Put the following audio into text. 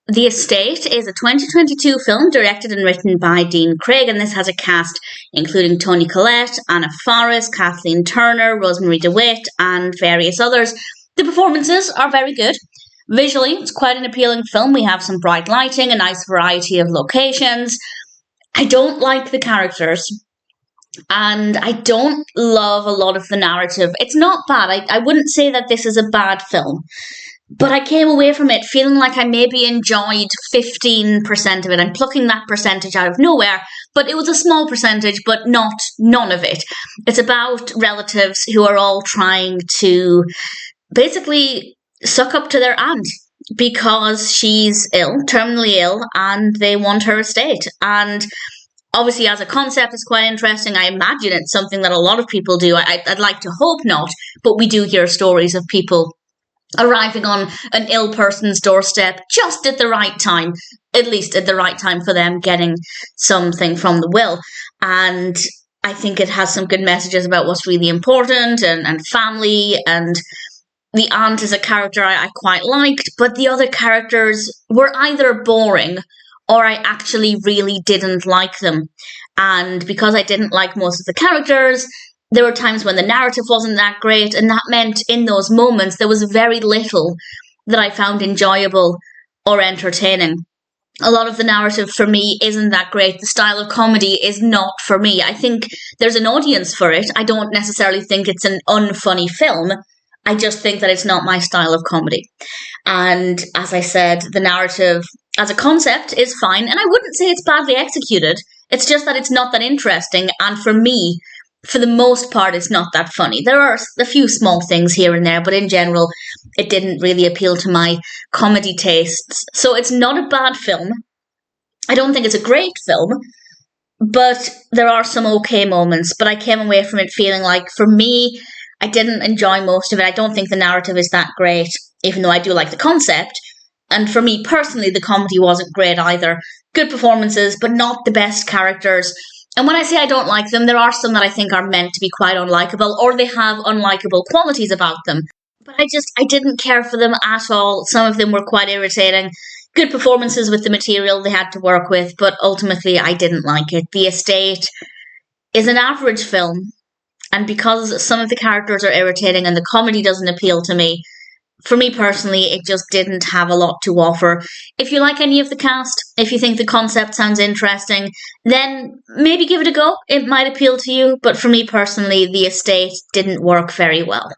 The Estate is a 2022 film directed and written by Dean Craig, and this has a cast including Toni Collette, Anna Faris, Kathleen Turner, Rosemarie DeWitt, and various others. The performances are very good. Visually, it's quite an appealing film. We have some bright lighting, a nice variety of locations. I don't like the characters, and I don't love a lot of the narrative. It's not bad. I wouldn't say that this is a bad film. But I came away from it feeling like I maybe enjoyed 15% of it. I'm plucking that percentage out of nowhere, but it was a small percentage, but not none of it. It's about relatives who are all trying to basically suck up to their aunt because she's ill, terminally ill, and they want her estate. And obviously, as a concept, it's quite interesting. I imagine it's something that a lot of people do. I'd like to hope not, but we do hear stories of people arriving on an ill person's doorstep just at the right time, at least at the right time for them getting something from the will. And I think it has some good messages about what's really important and family. And the aunt is a character I quite liked, but the other characters were either boring or I actually really didn't like them. And because I didn't like most of the characters, there were times when the narrative wasn't that great, and that meant in those moments there was very little that I found enjoyable or entertaining. A lot of the narrative for me isn't that great. The style of comedy is not for me. I think there's an audience for it. I don't necessarily think it's an unfunny film. I just think that it's not my style of comedy. And as I said, the narrative as a concept is fine, and I wouldn't say it's badly executed. It's just that it's not that interesting, and for me, for the most part, it's not that funny. There are a few small things here and there, but in general, it didn't really appeal to my comedy tastes. So it's not a bad film. I don't think it's a great film, but there are some okay moments. But I came away from it feeling like, for me, I didn't enjoy most of it. I don't think the narrative is that great, even though I do like the concept. And for me personally, the comedy wasn't great either. Good performances, but not the best characters. And when I say I don't like them, there are some that I think are meant to be quite unlikable, or they have unlikable qualities about them. But I didn't care for them at all. Some of them were quite irritating. Good performances with the material they had to work with, but ultimately I didn't like it. The Estate is an average film, and because some of the characters are irritating and the comedy doesn't appeal to me, for me personally, it just didn't have a lot to offer. If you like any of the cast, if you think the concept sounds interesting, then maybe give it a go. It might appeal to you, but for me personally, The Estate didn't work very well.